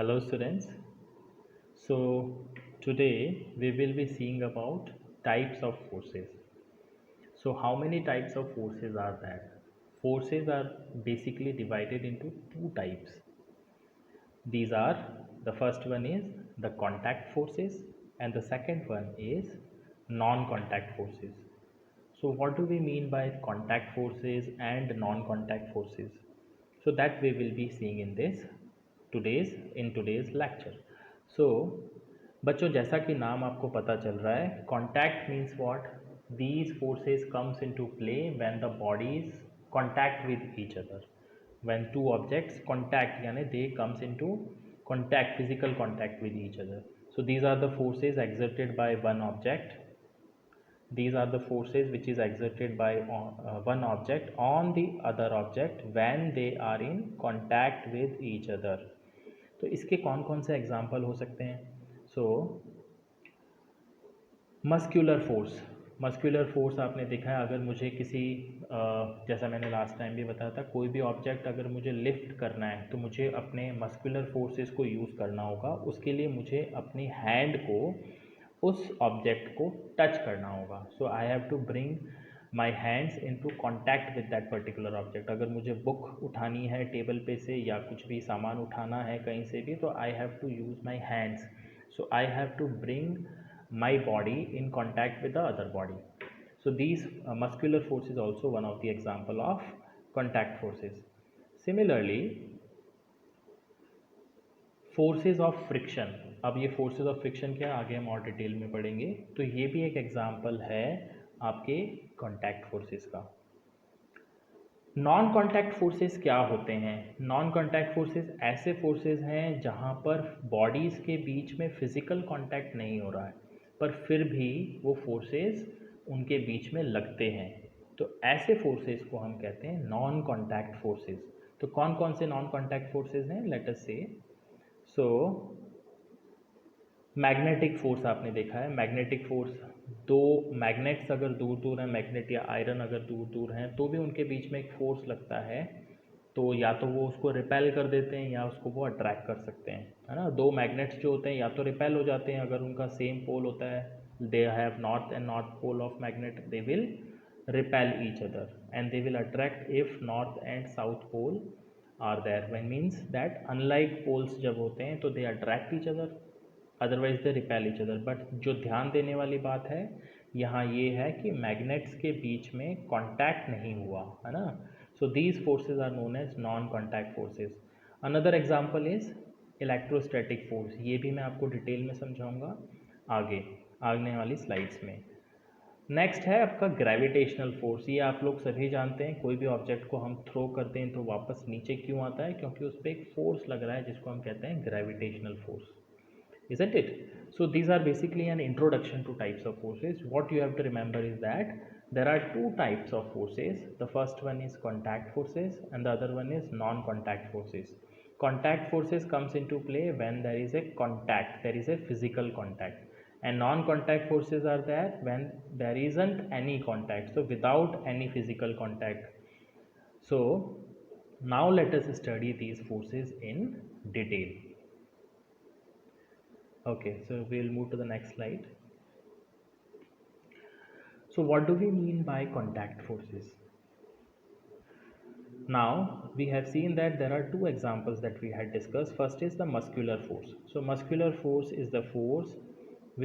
Hello students. So today we will be seeing about types of forces. So how many types of forces are there? Forces are basically divided into two types. These are, the first one is the contact forces and the second one is non-contact forces. So what do we mean by contact forces and non-contact forces? So that we will be seeing in today's lecture. So बच्चों, जैसा कि नाम आपको पता चल रहा है, contact means what? These forces comes into play when the bodies contact with each other. When two objects contact, यानी they comes into contact, physical contact with each other. So these are the forces exerted by one object. These are the forces which is exerted by one object on the other object when they are in contact with each other. तो इसके कौन कौन से example हो सकते हैं? सो muscular force आपने देखा है, अगर मुझे किसी जैसा मैंने लास्ट टाइम भी बताया था, कोई भी ऑब्जेक्ट अगर मुझे लिफ्ट करना है तो मुझे अपने मस्क्यूलर फोर्सेस को यूज़ करना होगा. उसके लिए मुझे अपनी हैंड को उस ऑब्जेक्ट को टच करना होगा. So I have to bring my hands into contact with that particular object. अगर मुझे बुक उठानी है टेबल पे से या कुछ भी सामान उठाना है कहीं से भी, तो I have to use my hands. So I have to bring my body in contact with the other body. So these muscular force is also one of the example of contact forces. Similarly, forces of friction. अब ये forces of friction क्या, आगे हम और detail में पढ़ेंगे. तो ये भी एक एग्जाम्पल है आपके कॉन्टैक्ट फोर्सेस का. नॉन कॉन्टैक्ट फोर्सेस क्या होते हैं? नॉन कॉन्टैक्ट फोर्सेस ऐसे फोर्सेस हैं जहाँ पर बॉडीज़ के बीच में फिजिकल कॉन्टैक्ट नहीं हो रहा है, पर फिर भी वो फोर्सेस उनके बीच में लगते हैं. तो ऐसे फोर्सेस को हम कहते हैं नॉन कॉन्टैक्ट फोर्सेस. तो कौन कौन से नॉन कॉन्टैक्ट फोर्सेस हैं? लेट अस से. सो मैग्नेटिक फोर्स आपने देखा है. मैग्नेटिक फोर्स, दो मैग्नेट्स अगर दूर दूर हैं, मैग्नेट या आयरन अगर दूर दूर हैं, तो भी उनके बीच में एक फोर्स लगता है. तो या तो वो उसको रिपेल कर देते हैं या उसको वो अट्रैक्ट कर सकते हैं, है ना. दो मैग्नेट्स जो होते हैं या तो रिपेल हो जाते हैं अगर उनका सेम पोल होता है. They have north and north pole of magnet, they will repel each other and they will attract if north and south pole are there. When means that unlike poles जब होते हैं तो they attract each other, otherwise they repel each other. But जो ध्यान देने वाली बात है यहाँ ये है कि मैग्नेट्स के बीच में कॉन्टैक्ट नहीं हुआ, है ना. So these forces are known as non contact forces. Another example is electrostatic force. ये भी मैं आपको डिटेल में समझाऊंगा आगे वाली स्लाइड्स में. नेक्स्ट है आपका ग्रेविटेशनल फोर्स. ये आप लोग सभी जानते हैं, कोई भी ऑब्जेक्ट को हम थ्रो करते हैं तो वापस नीचे क्यों आता है? क्योंकि उस पर एक फोर्स लग रहा है जिसको हम कहते हैं gravitational force. Isn't it? So these are basically an introduction to types of forces. What you have to remember is that there are two types of forces. The first one is contact forces and the other one is non-contact forces. Contact forces comes into play when there is a contact, there is a physical contact, and non-contact forces are there when there isn't any contact, so without any physical contact. So now let us study these forces in detail. Okay, so we'll move to the next slide. So what do we mean by contact forces? Now we have seen that there are two examples that we had discussed. First is the muscular force. So muscular force is the force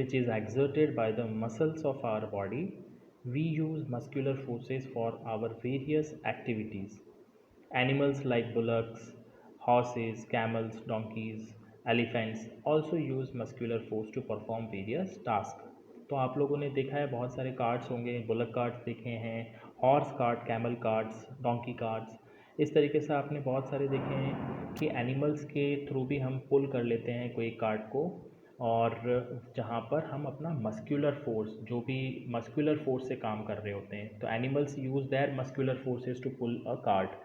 which is exerted by the muscles of our body. We use muscular forces for our various activities. Animals like bullocks, horses, camels, donkeys, elephants also use muscular force to perform various tasks. तो आप लोगों ने देखा है बहुत सारे cards होंगे, bullock cards देखे हैं, horse cart, camel cards, donkey cards. इस तरीके से आपने बहुत सारे देखे हैं कि एनिमल्स के थ्रू भी हम पुल कर लेते हैं कोई कार्ड को, और जहाँ पर हम अपना मस्कुलर फोर्स, जो भी मस्कुलर फोर्स से काम कर रहे होते हैं, तो animals use their muscular forces to pull a cart.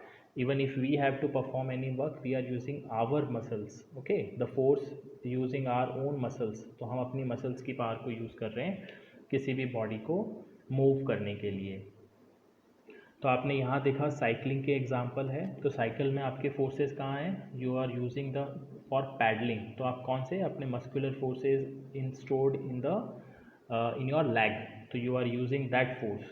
Even if we have to perform any work, we are using our muscles. Okay, the force using our own muscles. तो हम अपनी muscles की पावर को use कर रहे हैं किसी भी बॉडी को मूव करने के लिए. तो आपने यहाँ देखा साइकिलिंग के एग्जाम्पल है. तो साइकिल में आपके फोर्सेस कहाँ हैं? You are using the for paddling, तो आप कौन से अपने muscular forces in stored in your leg, so you are using that force.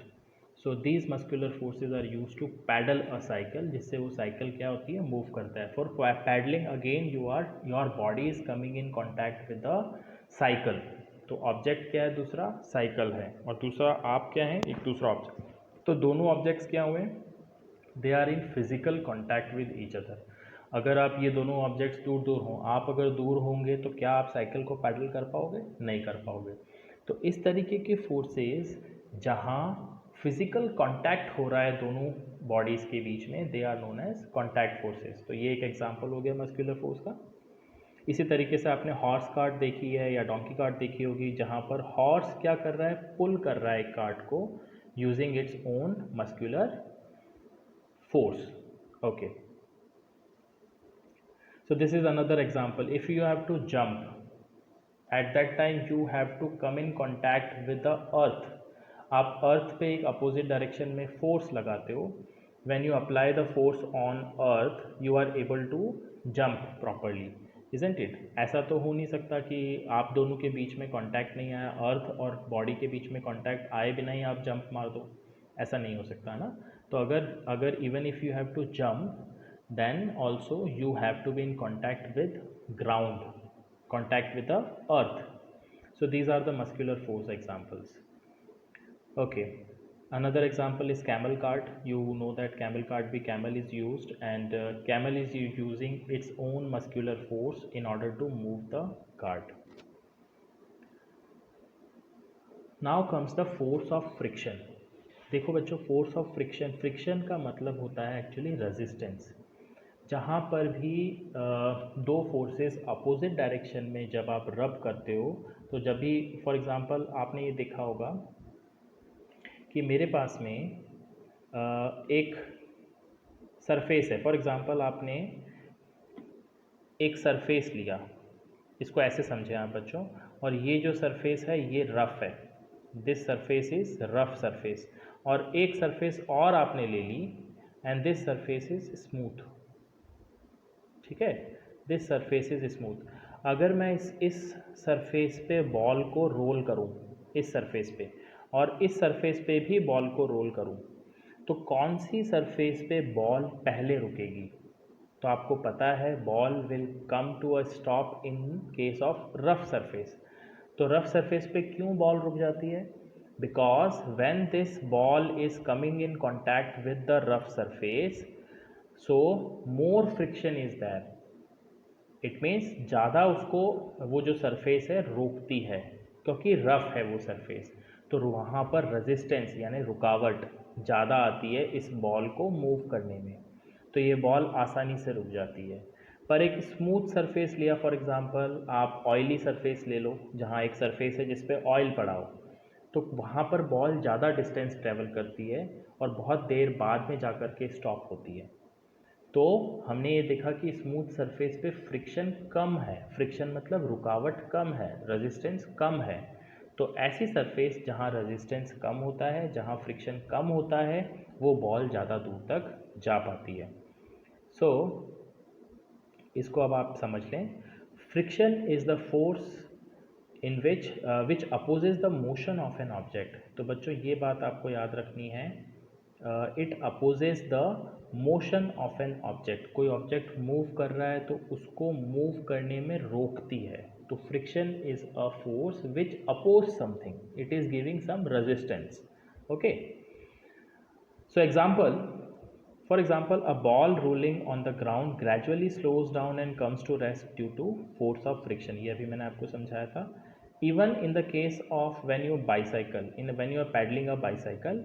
So these muscular forces are used to paddle a cycle, जिससे वो साइकिल क्या होती है, मूव करता है. For paddling again your body is coming in contact with the cycle. तो object क्या है, दूसरा साइकिल है और दूसरा आप क्या है, एक दूसरा ऑब्जेक्ट. तो दोनों ऑब्जेक्ट्स क्या हुए, they are in physical contact with each other. अगर आप ये दोनों ऑब्जेक्ट्स दूर दूर हों, आप अगर दूर होंगे तो क्या आप साइकिल को पैडल कर पाओगे, नहीं कर पाओगे. तो इस तरीके के फोर्सेस जहाँ फिजिकल कांटेक्ट हो रहा है दोनों बॉडीज़ के बीच में, they are known as contact forces. तो ये एक एग्जांपल हो गया मस्कुलर फोर्स का. इसी तरीके से आपने हॉर्स कार्ट देखी है या डोंकी कार्ट देखी होगी, जहाँ पर हॉर्स क्या कर रहा है, पुल कर रहा है एक कार्ट को using its own muscular force. Okay, so this is another example. If you have to jump, at that time you have to come in contact with the earth. आप अर्थ पे एक अपोजिट डायरेक्शन में force लगाते हो. when you apply the force on earth you are able to jump properly, isn't it? ऐसा तो हो नहीं सकता कि आप दोनों के बीच में कांटेक्ट नहीं आया, अर्थ और बॉडी के बीच में कांटेक्ट आए बिना ही आप जंप मार दो, ऐसा नहीं हो सकता ना. तो अगर even if you have to jump, then also you have to be in contact with ground, contact with the earth. So these are the muscular force examples. Okay, another example is camel cart. You know that camel cart भी camel is used, and camel is using its own muscular force in order to move the cart. Now comes the force of friction. देखो बच्चों, force of friction, friction का मतलब होता है actually resistance. जहाँ पर भी दो फोर्सेस अपोजिट डायरेक्शन में जब आप रब करते हो, तो जब भी फॉर एग्जांपल आपने ये देखा होगा कि मेरे पास में एक सरफेस है. फॉर एग्जांपल आपने एक सरफेस लिया, इसको ऐसे समझें आप बच्चों, और ये जो सरफेस है ये रफ़ है, this surface is rough surface. और एक सरफेस और आपने ले ली and this surface is smooth. ठीक है, दिस सरफेस इज़ स्मूथ. अगर मैं इस सरफेस पे बॉल को रोल करूं, इस सरफेस पे, और इस सरफेस पे भी बॉल को रोल करूं, तो कौन सी सरफेस पे बॉल पहले रुकेगी? तो आपको पता है ball will come to a stop in case of rough surface. तो रफ सरफेस पे क्यों बॉल रुक जाती है? because when this ball is coming in contact with the rough surface, so more friction is there. it means ज़्यादा उसको वो जो सरफेस है रोकती है, क्योंकि रफ है वो सरफेस. तो वहाँ पर रेजिस्टेंस यानी रुकावट ज़्यादा आती है इस बॉल को मूव करने में, तो ये बॉल आसानी से रुक जाती है. पर एक स्मूथ सरफेस लिया, फॉर एग्जांपल आप ऑयली सरफेस ले लो, जहाँ एक सरफेस है जिस पे ऑयल पड़ा हो, तो वहाँ पर बॉल ज़्यादा डिस्टेंस ट्रैवल करती है और बहुत देर बाद में जा कर के स्टॉप होती है. तो हमने ये देखा कि स्मूथ सरफेस पे फ्रिक्शन कम है, फ्रिक्शन मतलब रुकावट कम है, रेजिस्टेंस कम है. तो ऐसी सरफेस जहाँ रेजिस्टेंस कम होता है, जहाँ फ्रिक्शन कम होता है, वो बॉल ज़्यादा दूर तक जा पाती है. सो इसको अब आप समझ लें, friction is the force in which opposes the motion of an object. तो बच्चों ये बात आपको याद रखनी है, it opposes the motion of an object. कोई ऑब्जेक्ट मूव कर रहा है तो उसको मूव करने में रोकती है. तो friction is a force which oppose something, it is giving some resistance. Okay, so example, for example, a ball rolling on the ground gradually slows down and comes to rest due to force of friction. ये अभी मैंने आपको समझाया था. Even in the case of when you are paddling a bicycle,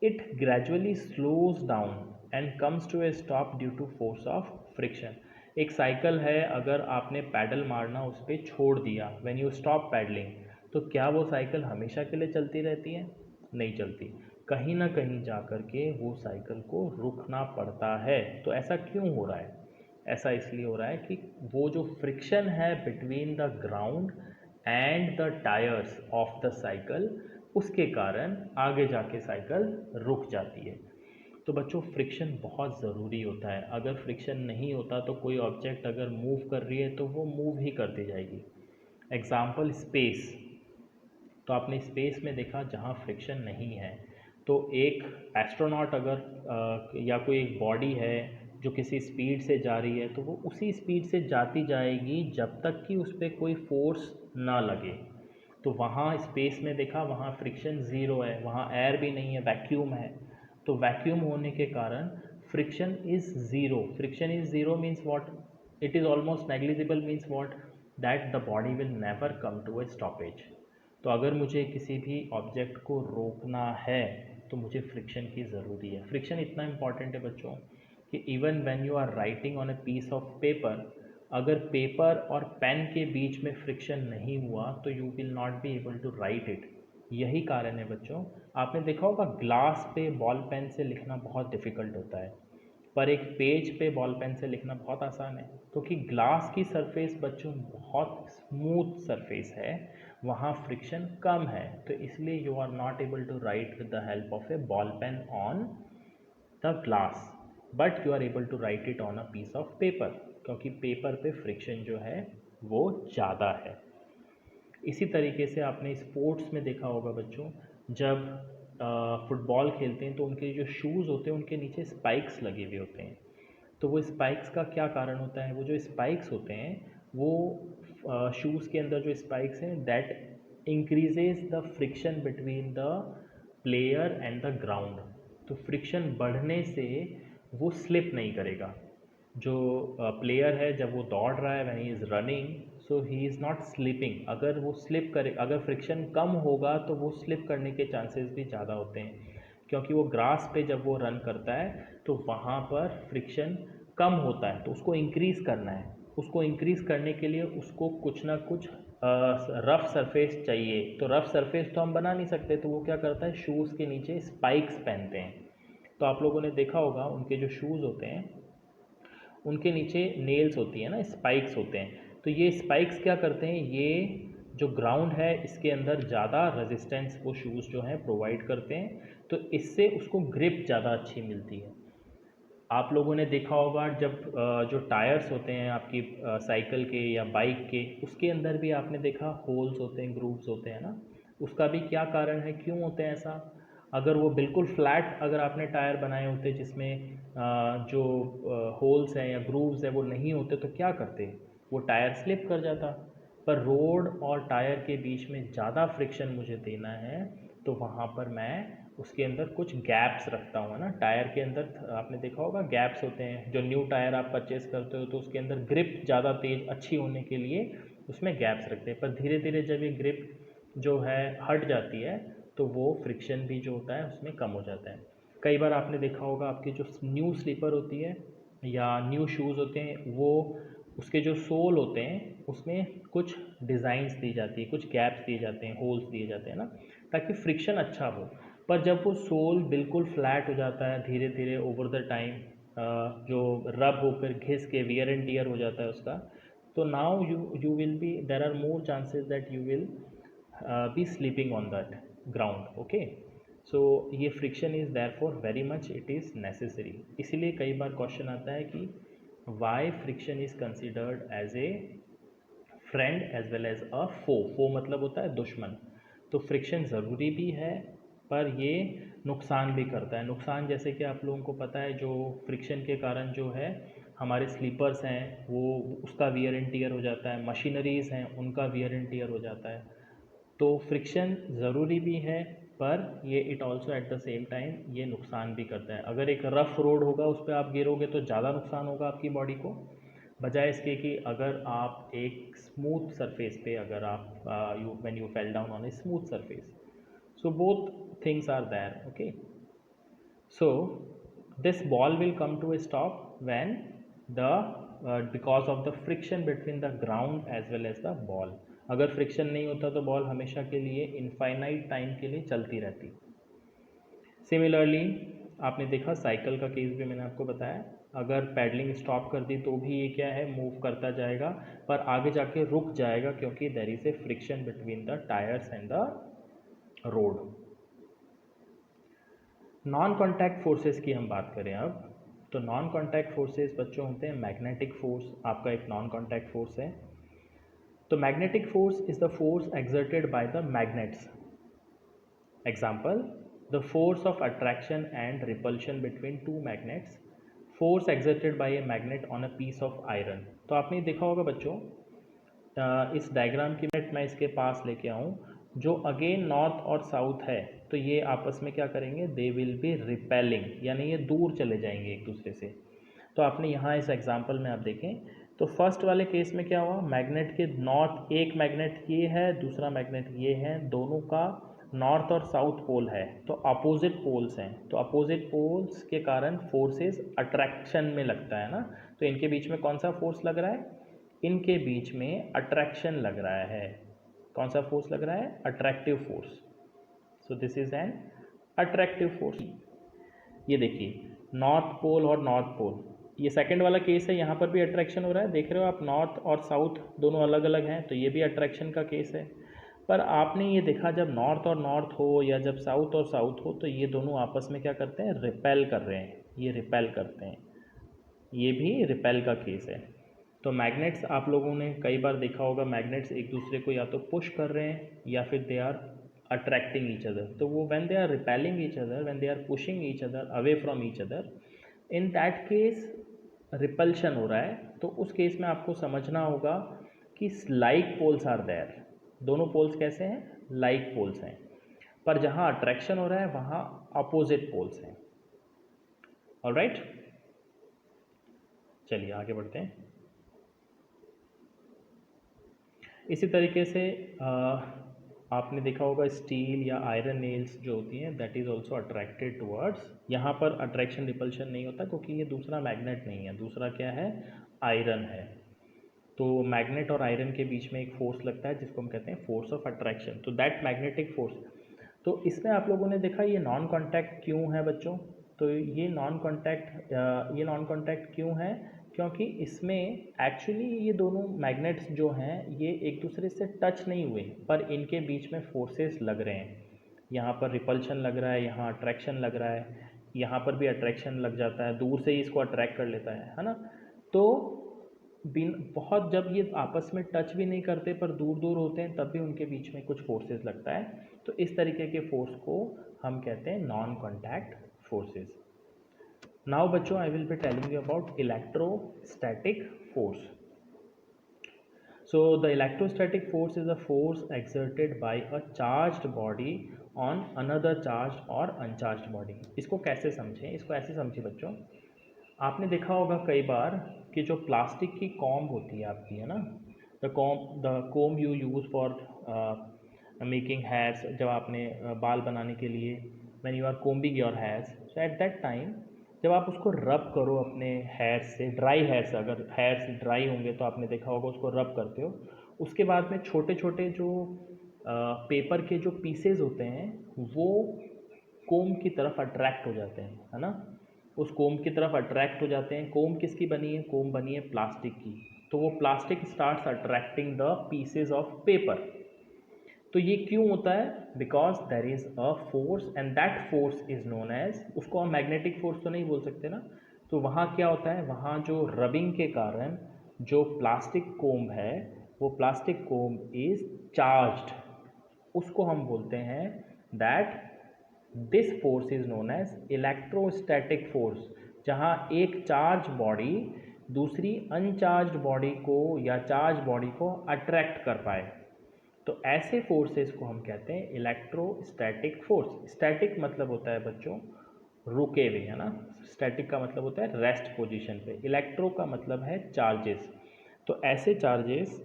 it gradually slows down and comes to a stop due to force of friction. एक cycle है, अगर आपने पैडल मारना उस पर छोड़ दिया, when you stop paddling, तो क्या वो साइकिल हमेशा के लिए चलती रहती है? नहीं चलती. कहीं ना कहीं जा कर के वो साइकिल को रुकना पड़ता है. तो ऐसा क्यों हो रहा है? ऐसा इसलिए हो रहा है कि वो जो फ्रिक्शन है between the ground and the tyres of the cycle, उसके कारण आगे जाके साइकिल रुक जाती है. तो बच्चों फ्रिक्शन बहुत ज़रूरी होता है। अगर फ्रिक्शन नहीं होता तो कोई ऑब्जेक्ट अगर मूव कर रही है तो वो मूव ही करती जाएगी। एग्जाम्पल स्पेस, तो आपने स्पेस में देखा जहाँ फ्रिक्शन नहीं है, तो एक एस्ट्रोनॉट अगर या कोई एक बॉडी है जो किसी स्पीड से जा रही है, तो वो उसी स्पीड से जाती जाएगी जब तक कि उस पर कोई फोर्स ना लगे। तो वहाँ स्पेस में देखा, वहाँ फ्रिक्शन ज़ीरो है, वहाँ एयर भी नहीं है, वैक्यूम है। तो वैक्यूम होने के कारण friction is zero. Friction is zero means what, it is almost negligible means what, that the body will never come to a stoppage. तो अगर मुझे किसी भी ऑब्जेक्ट को रोकना है तो मुझे फ्रिक्शन की ज़रूरी है। फ्रिक्शन इतना इम्पॉर्टेंट है बच्चों कि even when you are writing on a piece of paper, अगर पेपर और पेन के बीच में फ्रिक्शन नहीं हुआ तो you will not be able to write it. यही कारण है बच्चों, आपने देखा होगा ग्लास पे बॉल पेन से लिखना बहुत डिफ़िकल्ट होता है, पर एक पेज पे बॉल पेन से लिखना बहुत आसान है, क्योंकि ग्लास की सरफेस बच्चों बहुत स्मूथ सरफेस है, वहाँ फ्रिक्शन कम है। तो इसलिए you are not able to write with the help of a ball pen on the glass, but you are able to write it on a piece of paper, क्योंकि paper पे friction जो है वो ज़्यादा है। इसी तरीके से आपने स्पोर्ट्स में देखा होगा बच्चों, जब फुटबॉल खेलते हैं तो उनके जो शूज़ होते हैं उनके नीचे स्पाइक्स लगे हुए होते हैं। तो वो स्पाइक्स का क्या कारण होता है, वो जो स्पाइक्स होते हैं वो शूज़ के अंदर जो स्पाइक्स हैं that increases the friction between the player and the ground. तो फ्रिक्शन बढ़ने से वो स्लिप नहीं करेगा। जो प्लेयर है जब वो दौड़ रहा है, when he is running, so he is not slipping. अगर वो स्लिप करे, अगर फ्रिक्शन कम होगा तो वो स्लिप करने के चांसेस भी ज़्यादा होते हैं, क्योंकि वो ग्रास पे जब वो रन करता है तो वहाँ पर फ्रिक्शन कम होता है, तो उसको इंक्रीज़ करना है। उसको इंक्रीज़ करने के लिए उसको कुछ ना कुछ रफ़ सरफेस चाहिए। तो रफ़ सरफेस तो हम बना नहीं सकते, तो वो क्या करता है, शूज़ के नीचे स्पाइक्स पहनते हैं। तो आप लोगों ने देखा होगा उनके जो शूज़ होते हैं उनके नीचे नेल्स होती है ना, स्पाइक्स होते हैं। तो ये स्पाइक्स क्या करते हैं, ये जो ग्राउंड है इसके अंदर ज़्यादा रेजिस्टेंस वो शूज़ जो हैं प्रोवाइड करते हैं, तो इससे उसको ग्रिप ज़्यादा अच्छी मिलती है। आप लोगों ने देखा होगा जब जो टायर्स होते हैं आपकी साइकिल के या बाइक के, उसके अंदर भी आपने देखा होल्स होते हैं, ग्रूव्स होते हैं ना। उसका भी क्या कारण है, क्यों होते हैं ऐसा? अगर वो बिल्कुल फ्लैट अगर आपने टायर बनाए होते जिसमें जो होल्स हैं या ग्रूव्स हैं वो नहीं होते, तो क्या करते, वो टायर स्लिप कर जाता। पर रोड और टायर के बीच में ज़्यादा फ्रिक्शन मुझे देना है, तो वहाँ पर मैं उसके अंदर कुछ गैप्स रखता हूँ ना। टायर के अंदर आपने देखा होगा गैप्स होते हैं, जो न्यू टायर आप परचेज़ करते हो तो उसके अंदर ग्रिप ज़्यादा तेज़ अच्छी होने के लिए उसमें गैप्स रखते हैं। पर धीरे धीरे जब ये ग्रिप जो है हट जाती है तो वो फ्रिक्शन भी जो होता है उसमें कम हो जाता है। कई बार आपने देखा होगा आपकी जो न्यू स्लीपर होती है या न्यू शूज़ होते हैं, वो उसके जो सोल होते हैं उसमें कुछ डिज़ाइंस दी जाती है, कुछ गैप्स दिए जाते हैं, होल्स दिए जाते हैं ना, ताकि फ्रिक्शन अच्छा हो। पर जब वो सोल बिल्कुल फ्लैट हो जाता है धीरे धीरे ओवर द टाइम, जो रब होकर घिस के वियर एंड टियर हो जाता है उसका, तो now you will be, there are more chances that you will be sleeping on that ground. Okay, so ये friction is there for very much it is necessary. इसीलिए कई बार क्वेश्चन आता है कि why friction is considered as a friend as well as a foe. Foe मतलब होता है दुश्मन। तो फ्रिक्शन ज़रूरी भी है, पर ये नुकसान भी करता है। नुकसान जैसे कि आप लोगों को पता है, जो फ्रिक्शन के कारण जो है हमारे स्लीपर्स हैं वो, उसका वियर एंड टियर हो जाता है, मशीनरीज़ हैं उनका वियर एंड टियर हो जाता है। तो फ्रिक्शन ज़रूरी भी है, पर ये it also at the same time ये नुकसान भी करता है। अगर एक रफ़ रोड होगा उस पर आप गिरोगे तो ज़्यादा नुकसान होगा आपकी बॉडी को, बजाय इसके कि अगर आप एक स्मूथ सरफेस पे, अगर आप you when you fell down on a smooth surface, so both things are there. Okay, so this ball will come to a stop when the because of the friction between the ground as well as the ball. अगर friction नहीं होता तो ball हमेशा के लिए infinite time के लिए चलती रहती। सिमिलरली आपने देखा साइकिल का केस भी मैंने आपको बताया, अगर पैडलिंग स्टॉप कर दी तो भी ये क्या है, मूव करता जाएगा, पर आगे जाके रुक जाएगा क्योंकि there is a friction between the tyres and the road. Non contact forces की हम बात करें अब, तो नॉन कॉन्टैक्ट फोर्सेस बच्चों होते हैं मैग्नेटिक फोर्स, आपका एक नॉन कॉन्टैक्ट फोर्स है। तो magnetic force is the force exerted by the magnets. Example, the force of attraction and repulsion between two magnets, force exerted by a magnet on a piece of iron. तो आपने देखा होगा बच्चों, इस diagram की मैं इसके पास लेके आऊँ, जो अगेन नॉर्थ और साउथ है, तो ये आपस में क्या करेंगे, दे विल बी रिपेलिंग, यानी ये दूर चले जाएंगे एक दूसरे से। तो आपने यहाँ इस एग्जांपल में आप देखें, तो फर्स्ट वाले केस में क्या हुआ, मैग्नेट के नॉर्थ, एक मैग्नेट ये है, दूसरा मैग्नेट ये है, दोनों का नॉर्थ और साउथ पोल है, तो अपोजिट पोल्स हैं, तो अपोजिट पोल्स के कारण फोर्सेस अट्रैक्शन में लगता है ना। तो इनके बीच में कौन सा फोर्स लग रहा है, इनके बीच में अट्रैक्शन लग रहा है। कौन सा फोर्स लग रहा है, attractive force. So this is an attractive force. ये देखिए नॉर्थ पोल और नॉर्थ पोल, ये सेकंड वाला केस है, यहाँ पर भी अट्रैक्शन हो रहा है, देख रहे हो आप, नॉर्थ और साउथ दोनों अलग अलग हैं, तो ये भी अट्रैक्शन का केस है। पर आपने ये देखा, जब नॉर्थ और नॉर्थ हो या जब साउथ और साउथ हो, तो ये दोनों आपस में क्या करते हैं, रिपेल कर रहे हैं, ये रिपेल करते हैं, ये भी रिपेल का केस है। तो मैग्नेट्स आप लोगों ने कई बार देखा होगा, मैग्नेट्स एक दूसरे को या तो पुश कर रहे हैं या फिर they are attracting each other. तो वो when they are repelling each other, when they are pushing each other away from each other, in that case repulsion हो रहा है। तो उस केस में आपको समझना होगा कि लाइक पोल्स आर देयर, दोनों पोल्स कैसे हैं, लाइक पोल्स हैं, पर जहाँ अट्रैक्शन हो रहा है वहाँ अपोजिट पोल्स हैं। ऑलराइट, चलिए आगे बढ़ते हैं। इसी तरीके से आपने देखा होगा स्टील या आयरन नेल्स जो होती हैं, that is also attracted towards, यहाँ पर अट्रैक्शन रिपल्शन नहीं होता क्योंकि ये दूसरा मैग्नेट नहीं है, दूसरा क्या है, आयरन है। तो मैग्नेट और आयरन के बीच में एक फोर्स लगता है जिसको हम कहते हैं फोर्स ऑफ अट्रैक्शन, तो दैट मैग्नेटिक फोर्स। तो इसमें आप लोगों ने देखा ये नॉन कॉन्टैक्ट क्यों है बच्चों, तो ये नॉन कॉन्टैक्ट क्यों है, क्योंकि इसमें एक्चुअली ये दोनों मैग्नेट्स जो हैं ये एक दूसरे से टच नहीं हुए, पर इनके बीच में फोर्सेस लग रहे हैं। यहाँ पर रिपल्शन लग रहा है, यहाँ अट्रैक्शन लग रहा है, यहाँ पर भी अट्रैक्शन लग जाता है, दूर से ही इसको अट्रैक्ट कर लेता है ना। तो बिन बहुत जब ये आपस में टच भी नहीं करते पर दूर दूर होते हैं, तब भी उनके बीच में कुछ फोर्सेस लगता है। तो इस तरीके के फोर्स को हम कहते हैं नॉन कॉन्टैक्ट फोर्सेस। नाउ बच्चों I will be telling you about electrostatic force. So the electrostatic force is a force exerted by a charged body on another charged or uncharged body। इसको कैसे समझें, इसको ऐसे समझिए बच्चों, आपने देखा होगा कई बार कि जो प्लास्टिक की कॉम्ब होती है आपकी, है ना, the comb you use for making hairs, जब आपने बाल बनाने के लिए, when you are combing your hairs, so at that time जब आप उसको रब करो अपने हेयर्स से, ड्राई हेयर्स, अगर हेयर्स ड्राई होंगे तो आपने देखा होगा उसको रब करते हो, उसके बाद में छोटे छोटे जो पेपर के जो पीसेज होते हैं वो कोम की तरफ अट्रैक्ट हो जाते हैं, है ना, उस कोम की तरफ अट्रैक्ट हो जाते हैं। कोम किसकी बनी है, कोम बनी है प्लास्टिक की, तो वो plastic starts attracting the pieces of paper. तो ये क्यों होता है, because there is a force and that force is known as, उसको हम मैग्नेटिक फोर्स तो नहीं बोल सकते ना, तो वहाँ क्या होता है, वहाँ जो रबिंग के कारण जो प्लास्टिक कोम्ब है, वो प्लास्टिक कोम्ब इज चार्ज्ड, उसको हम बोलते हैं that this force is known as electrostatic force, जहाँ एक चार्ज बॉडी दूसरी अनचार्ज बॉडी को या चार्ज बॉडी को अट्रैक्ट कर पाए, तो ऐसे फोर्सेस को हम कहते हैं इलेक्ट्रोस्टैटिक फोर्स। स्टैटिक मतलब होता है बच्चों रुके हुए, है ना, स्टैटिक का मतलब होता है रेस्ट पोजीशन पे, इलेक्ट्रो का मतलब है चार्जेस। तो ऐसे चार्जेस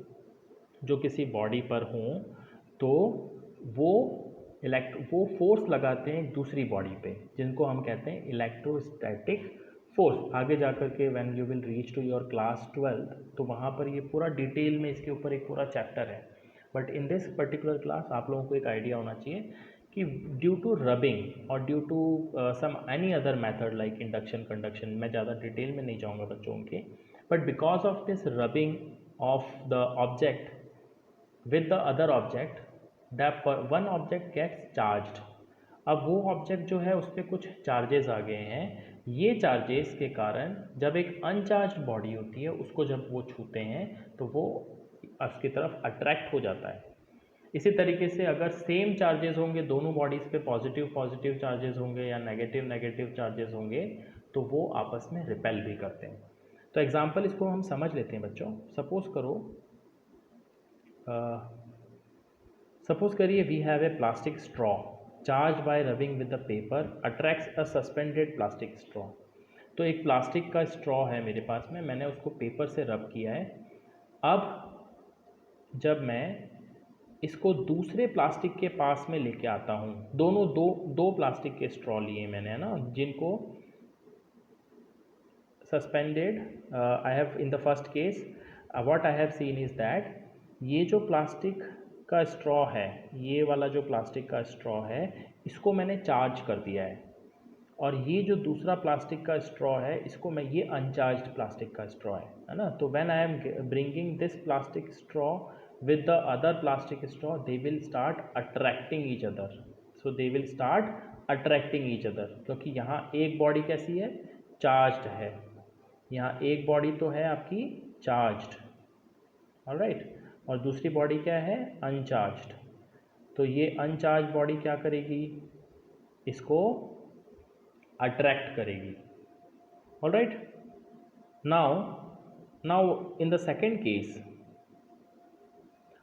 जो किसी बॉडी पर हों तो वो फोर्स लगाते हैं एक दूसरी बॉडी पे, जिनको हम कहते हैं इलेक्ट्रोस्टैटिक फोर्स। आगे जाकर के when you will reach to your class 12 तो वहाँ पर ये पूरा डिटेल में इसके ऊपर एक पूरा चैप्टर है, but in this particular class आप लोगों को एक आइडिया होना चाहिए कि ड्यू टू रबिंग और due to some any other method like induction conduction, मैं ज़्यादा डिटेल में नहीं जाऊँगा बच्चों के, but because of this rubbing of the object with the other object, the one object gets charged अब वो ऑब्जेक्ट जो है उस पर कुछ चार्जेस आ गए हैं, ये चार्जेस के कारण जब एक अनचार्ज बॉडी होती है उसको जब वो छूते हैं तो वो उसकी तरफ अट्रैक्ट हो जाता है। इसी तरीके से अगर सेम चार्जेस होंगे दोनों बॉडीज़ पे, पॉजिटिव पॉजिटिव चार्जेस होंगे या नेगेटिव नेगेटिव चार्जेस होंगे, तो वो आपस में रिपेल भी करते हैं। तो एग्जांपल इसको हम समझ लेते हैं बच्चों। सपोज करिए we have a plastic straw charge by rubbing with the paper attracts a suspended plastic straw. तो एक प्लास्टिक का स्ट्रॉ है मेरे पास में, मैंने उसको पेपर से रब किया है। अब जब मैं इसको दूसरे प्लास्टिक के पास में लेके आता हूँ, दोनों दो दो प्लास्टिक के स्ट्रॉ लिए मैंने, है ना, जिनको suspended I have in the first case what I have seen is that ये जो प्लास्टिक का स्ट्रॉ है, ये वाला जो प्लास्टिक का स्ट्रॉ है, इसको मैंने चार्ज कर दिया है। और ये जो दूसरा प्लास्टिक का स्ट्रॉ है इसको मैं, ये अनचार्ज्ड प्लास्टिक का स्ट्रॉ है ना। तो when I am bringing this plastic straw with the other plastic straw, they will start attracting each other. So they will start attracting each other, क्योंकि यहाँ एक बॉडी कैसी है, चार्ज्ड है, यहाँ एक बॉडी तो है आपकी चार्ज्ड, ऑलराइट, और दूसरी बॉडी क्या है, अनचार्ज्ड। तो ये अनचार्ज बॉडी क्या करेगी, इसको अट्रैक्ट करेगी, alright. Now in the second case,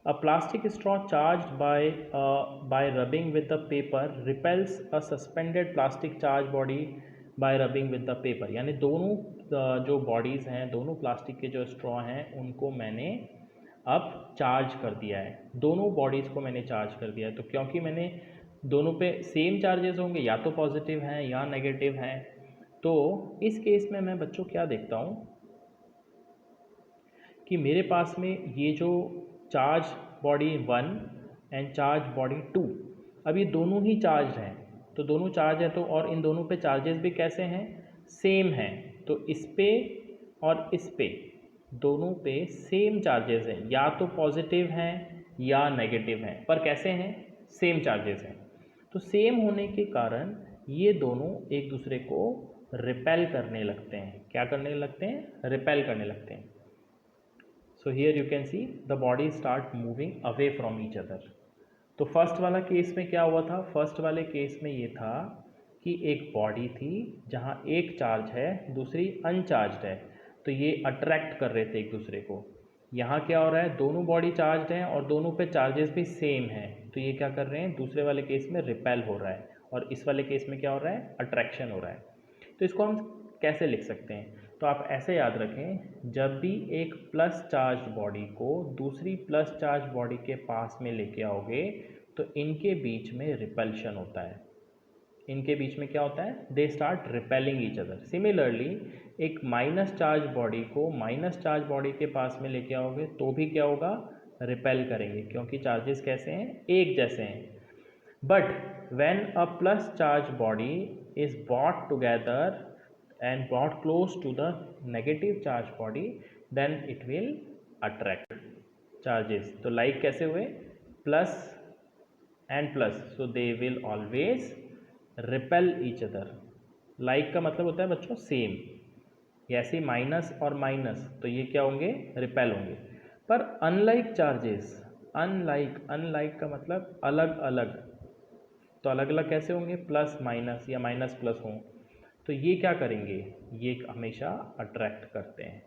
a plastic straw charged by rubbing with the paper repels a suspended plastic charge body by rubbing with the paper। यानी दोनों जो बॉडीज़ हैं, दोनों प्लास्टिक के जो स्ट्रॉ हैं, उनको मैंने अब चार्ज कर दिया है, दोनों बॉडीज़ को मैंने चार्ज कर दिया है। तो क्योंकि मैंने दोनों पे सेम चार्जेस होंगे, या तो पॉजिटिव हैं या नेगेटिव हैं, तो इस केस में मैं बच्चों क्या देखता हूँ कि मेरे पास में ये जो charge body 1 and charge body 2, अब ये दोनों ही चार्ज हैं, तो दोनों चार्ज है तो, और इन दोनों पे चार्जेस भी कैसे हैं, सेम हैं। तो इस पे और इस पे, दोनों पे सेम चार्जेस हैं, या तो पॉजिटिव हैं या नेगेटिव हैं, पर कैसे हैं, सेम चार्जेस हैं। तो सेम होने के कारण ये दोनों एक दूसरे को रिपेल करने लगते हैं। क्या करने लगते हैं, रिपेल करने लगते हैं। So here you can see the bodies start moving away from each other। तो फर्स्ट वाला केस में क्या हुआ था, फर्स्ट वाले केस में ये था कि एक बॉडी थी जहाँ एक चार्ज है दूसरी अनचार्ज्ड है, तो ये अट्रैक्ट कर रहे थे एक दूसरे को। यहाँ क्या हो रहा है, दोनों बॉडी चार्ज्ड हैं और दोनों पे चार्जेस भी सेम हैं, तो ये क्या कर रहे हैं, दूसरे वाले केस में रिपेल हो रहा है, और इस वाले केस में क्या हो रहा है, अट्रैक्शन हो रहा है। तो इसको हम कैसे लिख सकते हैं, तो आप ऐसे याद रखें, जब भी एक प्लस चार्ज बॉडी को दूसरी प्लस चार्ज बॉडी के पास में लेके आओगे तो इनके बीच में रिपल्शन होता है, इनके बीच में क्या होता है, they start repelling each other. Similarly एक माइनस चार्ज बॉडी को माइनस चार्ज बॉडी के पास में लेके आओगे तो भी क्या होगा, रिपेल करेंगे, क्योंकि चार्जेस कैसे हैं, एक जैसे हैं। But when a plus charge body is brought together and brought close to the negative charge body, then it will attract charges। तो like कैसे हुए, plus and plus, so they will always repel each other। like का मतलब होता है बच्चों same, ऐसे minus और माइनस, तो ये क्या होंगे, रिपेल होंगे। पर अनलाइक चार्जेस, अनलाइक का मतलब अलग अलग, तो अलग अलग कैसे होंगे, प्लस माइनस या माइनस प्लस हों, तो ये क्या करेंगे, ये हमेशा अट्रैक्ट करते हैं।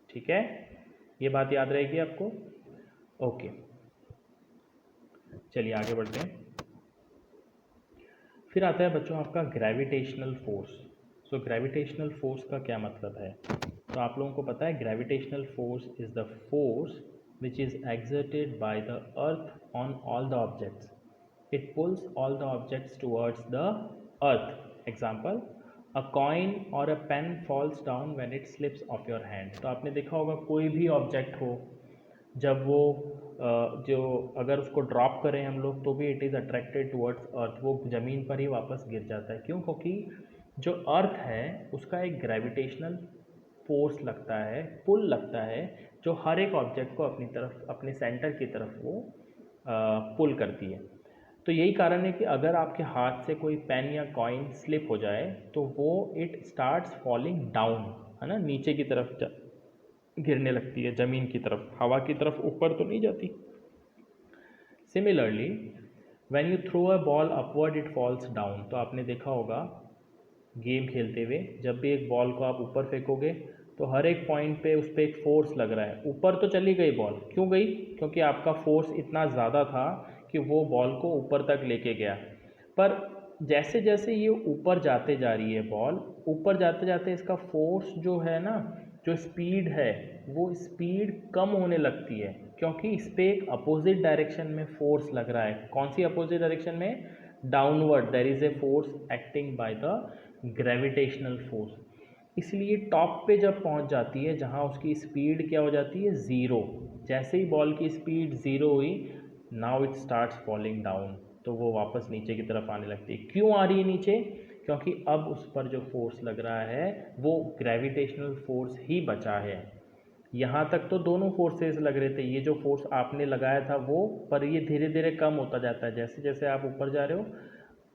ठीक है, ये बात याद रहेगी आपको। ओके, चलिए आगे बढ़ते हैं। फिर आता है बच्चों आपका gravitational force. So gravitational force का क्या मतलब है, तो आप लोगों को पता है gravitational force is the force which is exerted by the earth on all the objects. It pulls all the objects towards the earth. Example, a coin और a pen falls down when it slips off your hand. तो आपने देखा होगा कोई भी object हो, जब वो जो अगर उसको ड्रॉप करें हम लोग तो भी इट इज़ अट्रैक्टेड टुवर्ड्स अर्थ, वो ज़मीन पर ही वापस गिर जाता है। क्यों, क्योंकि जो अर्थ है उसका एक ग्रेविटेशनल फोर्स लगता है, पुल लगता है, जो हर एक ऑब्जेक्ट को अपनी तरफ, अपने सेंटर की तरफ वो पुल करती है। तो यही कारण है कि अगर आपके हाथ से कोई पेन या कॉइन स्लिप हो जाए तो वो इट स्टार्ट्स फॉलिंग डाउन, है ना, नीचे की तरफ गिरने लगती है, ज़मीन की तरफ, हवा की तरफ ऊपर तो नहीं जाती। Similarly when you throw a ball upward it falls down. तो आपने देखा होगा गेम खेलते हुए जब भी एक बॉल को आप ऊपर फेंकोगे तो हर एक पॉइंट पे उस पर एक फोर्स लग रहा है, ऊपर तो चली गई बॉल, क्यों गई? क्योंकि आपका फोर्स इतना ज़्यादा था कि वो बॉल को ऊपर तक लेके गया। पर जैसे जैसे ये ऊपर जाते जा रही है बॉल, ऊपर जाते जाते इसका फोर्स जो है ना, जो स्पीड है, वो स्पीड कम होने लगती है, क्योंकि इस पर एक अपोजिट डायरेक्शन में फोर्स लग रहा है। कौन सी अपोजिट डायरेक्शन में? Downward. There is a force acting by the gravitational force. इसलिए टॉप पे जब पहुंच जाती है, जहां उसकी स्पीड क्या हो जाती है? ज़ीरो। जैसे ही बॉल की स्पीड ज़ीरो हुई, now it starts falling down, तो वो वापस नीचे की तरफ आने लगती है। क्यों आ रही है नीचे? क्योंकि अब उस पर जो फोर्स लग रहा है वो ग्रेविटेशनल फोर्स ही बचा है। यहाँ तक तो दोनों फोर्सेस लग रहे थे, ये जो फोर्स आपने लगाया था वो, पर ये धीरे धीरे कम होता जाता है। जैसे जैसे आप ऊपर जा रहे हो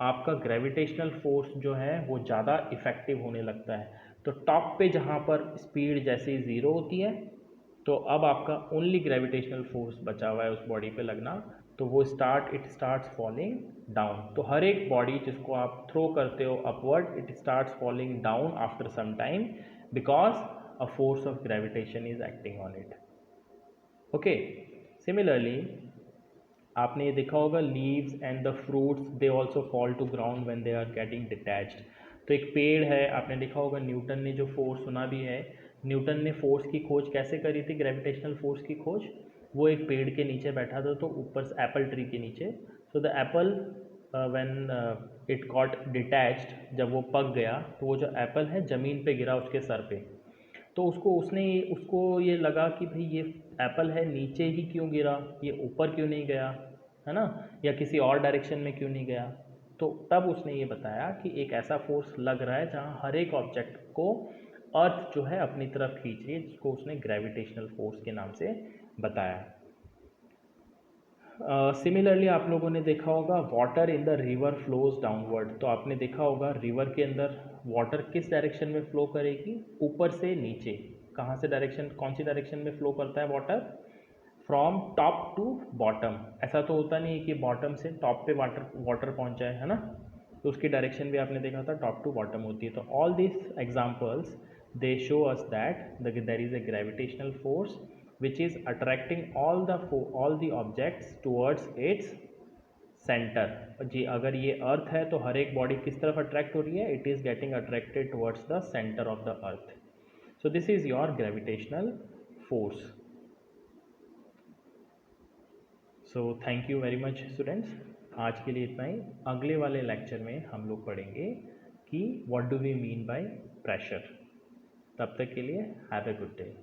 आपका ग्रेविटेशनल फोर्स जो है वो ज़्यादा इफ़ेक्टिव होने लगता है। तो टॉप पे जहाँ पर स्पीड जैसे ही ज़ीरो होती है, तो अब आपका ओनली ग्रेविटेशनल फोर्स बचा हुआ है उस बॉडी पे लगना, तो वो इट स्टार्ट्स फॉलिंग डाउन। तो हर एक बॉडी जिसको आप थ्रो करते हो upward, it starts falling down after some time because a force of gravitation is acting on it. Okay, similarly आपने ये देखा होगा leaves and the fruits they also fall to ground when they are getting detached. तो एक पेड़ है, आपने देखा होगा न्यूटन ने जो फोर्स सुना भी है, न्यूटन ने फोर्स की खोज कैसे करी थी? ग्रेविटेशनल फोर्स की खोज वो एक पेड़ के नीचे बैठा था, तो ऊपर से एप्पल ट्री के नीचे। So the Apple when it got detached, जब वो पक गया तो वो जो एप्पल है ज़मीन पे गिरा उसके सर पे। तो उसको ये लगा कि भाई ये एप्पल है, नीचे ही क्यों गिरा, ये ऊपर क्यों नहीं गया, है ना, या किसी और डायरेक्शन में क्यों नहीं गया? तो तब उसने ये बताया कि एक ऐसा फोर्स लग रहा है जहाँ हर एक ऑब्जेक्ट को अर्थ जो है अपनी तरफ खींच रही है, जिसको उसने ग्रेविटेशनल फोर्स के नाम से बताया। सिमिलरली आप लोगों ने देखा होगा water in the river flows downward. तो आपने देखा होगा रिवर के अंदर वाटर किस डायरेक्शन में फ्लो करेगी? ऊपर से नीचे। कहाँ से डायरेक्शन, कौन सी डायरेक्शन में फ्लो करता है water? From top to bottom. ऐसा तो होता नहीं है कि बॉटम से टॉप पे वाटर वाटर पहुँच जाए, है ना, तो उसकी डायरेक्शन भी आपने देखा था टॉप टू बॉटम होती है। तो all this examples they show us that there is a gravitational force which is attracting all the objects towards its centre. जी अगर ये अर्थ है तो हर एक बॉडी किस तरफ अट्रैक्ट हो रही है? It is getting attracted towards the centre of the earth. So this is your gravitational force. So thank you very much students, आज के लिए इतना ही। अगले वाले लेक्चर में हम लोग पढ़ेंगे कि what do we mean by pressure. तब तक के लिए हैव ए गुड डे।